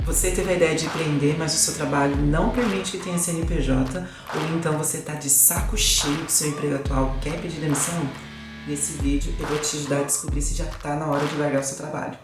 Você teve a ideia de empreender, mas o seu trabalho não permite que tenha CNPJ, ou então você está de saco cheio do seu emprego atual, quer pedir demissão? Nesse vídeo eu vou te ajudar a descobrir se já está na hora de largar o seu trabalho.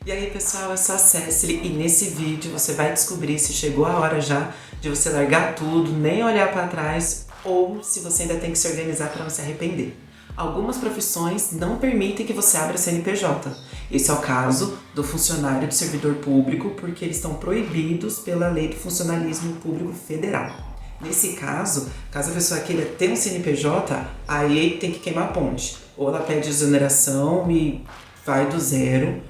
E aí pessoal, eu sou a Cecily e nesse vídeo você vai descobrir se chegou a hora já de você largar tudo, nem olhar para trás, ou se você ainda tem que se organizar para não se arrepender. Algumas profissões não permitem que você abra CNPJ. Esse é o caso do funcionário do servidor público, porque eles estão proibidos pela Lei do Funcionalismo Público Federal. Nesse caso, caso a pessoa queira ter um CNPJ, aí tem que queimar a ponte. Ou ela pede exoneração e vai do zero,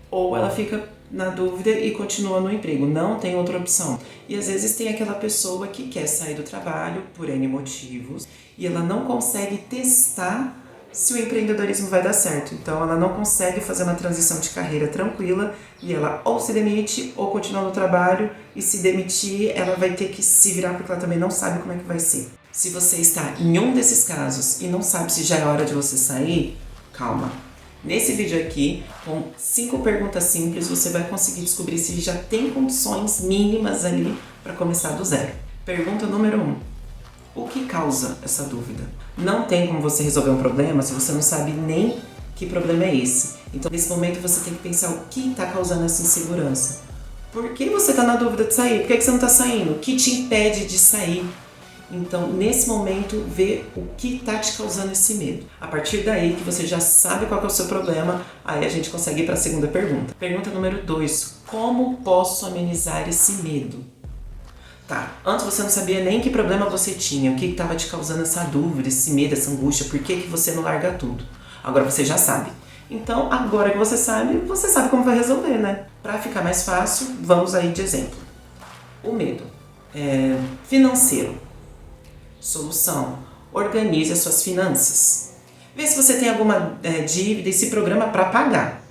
ou ela fica na dúvida e continua no emprego, não tem outra opção. E às vezes tem aquela pessoa que quer sair do trabalho por N motivos e ela não consegue testar se o empreendedorismo vai dar certo. Então ela não consegue fazer uma transição de carreira tranquila e ela ou se demite ou continua no trabalho, e se demitir ela vai ter que se virar porque ela também não sabe como é que vai ser. Se você está em um desses casos e não sabe se já é hora de você sair, calma. Nesse vídeo aqui, com 5 perguntas simples, você vai conseguir descobrir se já tem condições mínimas ali para começar do zero. Pergunta número 1. O que causa essa dúvida? Não tem como você resolver um problema se você não sabe nem que problema é esse. Então, nesse momento, você tem que pensar o que está causando essa insegurança. Por que você está na dúvida de sair? Por que você não está saindo? O que te impede de sair? Então, nesse momento, vê o que está te causando esse medo. A partir daí que você já sabe qual que é o seu problema, aí a gente consegue ir para a segunda pergunta. Pergunta número 2. Como posso amenizar esse medo? Tá, antes você não sabia nem que problema você tinha, o que estava te causando essa dúvida, esse medo, essa angústia, por que você não larga tudo? Agora você já sabe. Então, agora que você sabe como vai resolver, né? Para ficar mais fácil, vamos aí de exemplo. O medo financeiro. Solução: organize as suas finanças. Vê se você tem alguma dívida e se programa para pagar.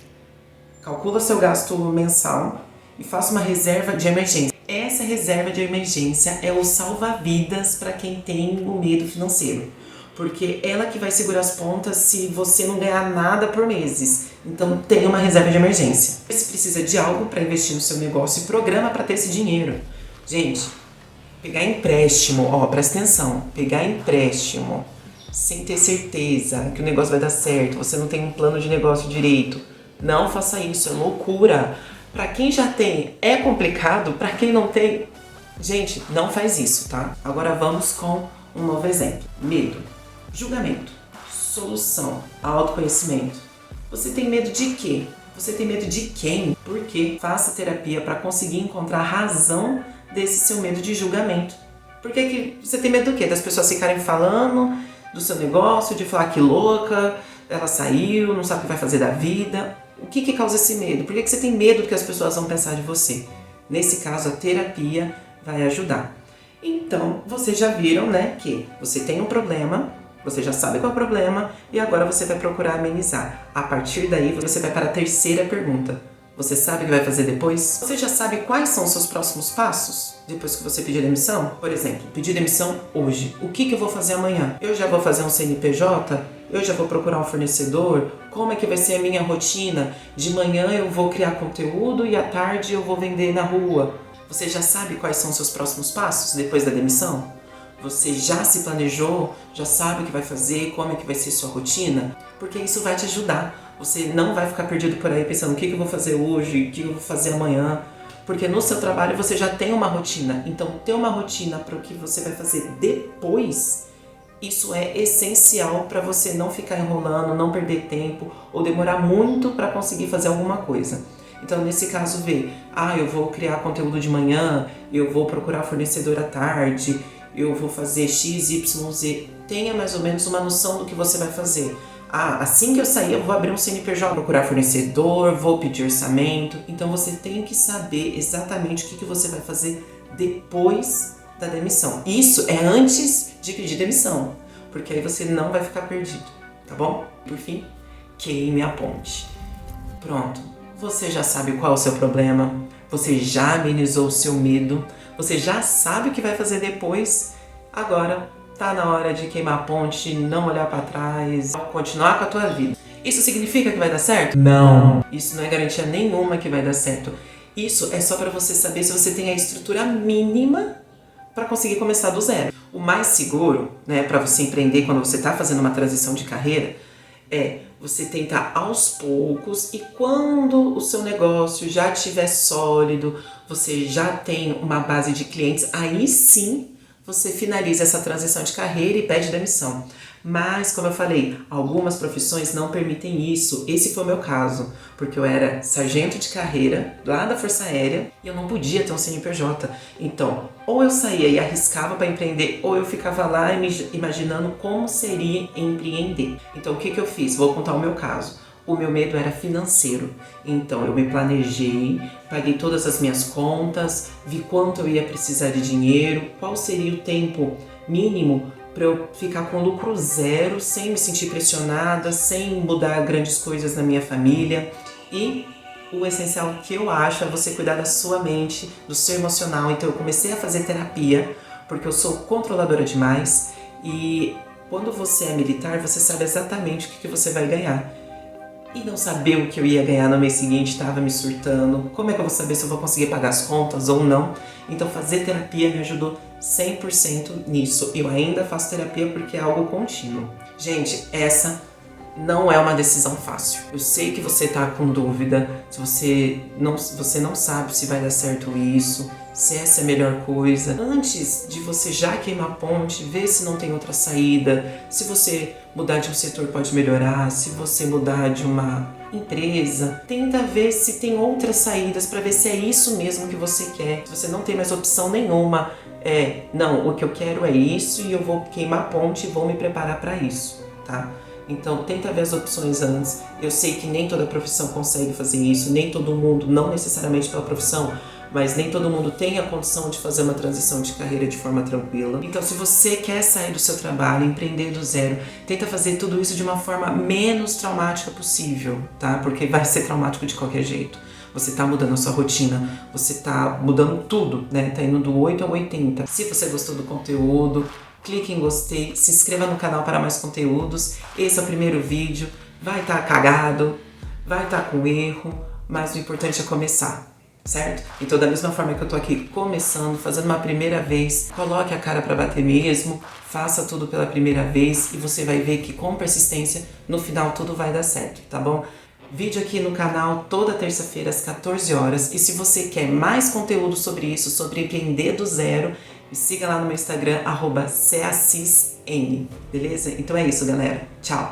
Calcula seu gasto mensal e faça uma reserva de emergência. Essa reserva de emergência é o salva-vidas para quem tem o medo financeiro, porque ela que vai segurar as pontas se você não ganhar nada por meses. Então tenha uma reserva de emergência. Você precisa de algo para investir no seu negócio e programa para ter esse dinheiro. Gente, pegar empréstimo, presta atenção, pegar empréstimo sem ter certeza que o negócio vai dar certo, você não tem um plano de negócio direito, não faça isso, é loucura. Para quem já tem é complicado, para quem não tem, gente, não faz isso, tá? Agora vamos com um novo exemplo. Medo, julgamento, solução, autoconhecimento. Você tem medo de quê? Você tem medo de quem? Por quê? Faça terapia para conseguir encontrar a razão desse seu medo de julgamento. Por que você tem medo do quê? Das pessoas ficarem falando do seu negócio, de falar que louca, ela saiu, não sabe o que vai fazer da vida. O que causa esse medo? Por que você tem medo do que as pessoas vão pensar de você? Nesse caso, a terapia vai ajudar. Então, vocês já viram, né, que você tem um problema, você já sabe qual é o problema e agora você vai procurar amenizar. A partir daí, você vai para a terceira pergunta. Você sabe o que vai fazer depois? Você já sabe quais são os seus próximos passos depois que você pedir demissão? Por exemplo, pedir demissão hoje. O que eu vou fazer amanhã? Eu já vou fazer um CNPJ? Eu já vou procurar um fornecedor? Como é que vai ser a minha rotina? De manhã eu vou criar conteúdo e à tarde eu vou vender na rua. Você já sabe quais são os seus próximos passos depois da demissão? Você já se planejou? Já sabe o que vai fazer? Como é que vai ser sua rotina? Porque isso vai te ajudar. Você não vai ficar perdido por aí pensando o que eu vou fazer hoje, o que eu vou fazer amanhã. Porque no seu trabalho você já tem uma rotina. Então ter uma rotina para o que você vai fazer depois, isso é essencial para você não ficar enrolando, não perder tempo ou demorar muito para conseguir fazer alguma coisa. Então nesse caso eu vou criar conteúdo de manhã, eu vou procurar fornecedor à tarde, eu vou fazer X, Y, Z. Tenha mais ou menos uma noção do que você vai fazer. Assim que eu sair eu vou abrir um CNPJ, procurar fornecedor, vou pedir orçamento. Então você tem que saber exatamente o que você vai fazer depois da demissão. Isso é antes de pedir demissão, porque aí você não vai ficar perdido, tá bom? Por fim, queime a ponte. Pronto, você já sabe qual é o seu problema, você já amenizou o seu medo, você já sabe o que vai fazer depois. Agora tá na hora de queimar a ponte, não olhar para trás, continuar com a tua vida. Isso significa que vai dar certo? Não. Isso não é garantia nenhuma que vai dar certo. Isso é só para você saber se você tem a estrutura mínima para conseguir começar do zero. O mais seguro, né, para você empreender quando você está fazendo uma transição de carreira, é você tentar aos poucos, e quando o seu negócio já estiver sólido, você já tem uma base de clientes, aí sim você finaliza essa transição de carreira e pede demissão. Mas, como eu falei, algumas profissões não permitem isso. Esse foi o meu caso, porque eu era sargento de carreira lá da Força Aérea e eu não podia ter um CNPJ. Então, ou eu saía e arriscava para empreender, ou eu ficava lá imaginando como seria empreender. Então, o que eu fiz? Vou contar o meu caso. O meu medo era financeiro, então eu me planejei, paguei todas as minhas contas, vi quanto eu ia precisar de dinheiro, qual seria o tempo mínimo para eu ficar com lucro zero, sem me sentir pressionada, sem mudar grandes coisas na minha família. E o essencial que eu acho é você cuidar da sua mente, do seu emocional. Então eu comecei a fazer terapia, porque eu sou controladora demais, e quando você é militar, você sabe exatamente o que você vai ganhar. E não saber o que eu ia ganhar no mês seguinte estava me surtando. Como é que eu vou saber se eu vou conseguir pagar as contas ou não? Então fazer terapia me ajudou 100% nisso. Eu ainda faço terapia porque é algo contínuo. Gente, essa não é uma decisão fácil. Eu sei que você tá com dúvida, se você não sabe se vai dar certo isso, se essa é a melhor coisa. Antes de você já queimar a ponte, ver se não tem outra saída, se você mudar de um setor pode melhorar, se você mudar de uma empresa, tenta ver se tem outras saídas para ver se é isso mesmo que você quer. Se você não tem mais opção nenhuma, não, o que eu quero é isso e eu vou queimar a ponte e vou me preparar para isso, tá? Então tenta ver as opções antes. Eu sei que nem toda profissão consegue fazer isso, nem todo mundo, não necessariamente pela profissão, mas nem todo mundo tem a condição de fazer uma transição de carreira de forma tranquila. Então, se você quer sair do seu trabalho, empreender do zero, tenta fazer tudo isso de uma forma menos traumática possível, tá? Porque vai ser traumático de qualquer jeito. Você tá mudando a sua rotina, você tá mudando tudo, né? Tá indo do 8 ao 80. Se você gostou do conteúdo, clique em gostei, se inscreva no canal para mais conteúdos. Esse é o primeiro vídeo, vai estar cagado, vai estar com erro, mas o importante é começar. Certo? Então, da mesma forma que eu tô aqui começando, fazendo uma primeira vez, coloque a cara pra bater mesmo, faça tudo pela primeira vez e você vai ver que com persistência, no final tudo vai dar certo, tá bom? Vídeo aqui no canal toda terça-feira às 14 horas, e se você quer mais conteúdo sobre isso, sobre empreender do zero, me siga lá no meu Instagram, @cacisn, beleza? Então é isso, galera. Tchau!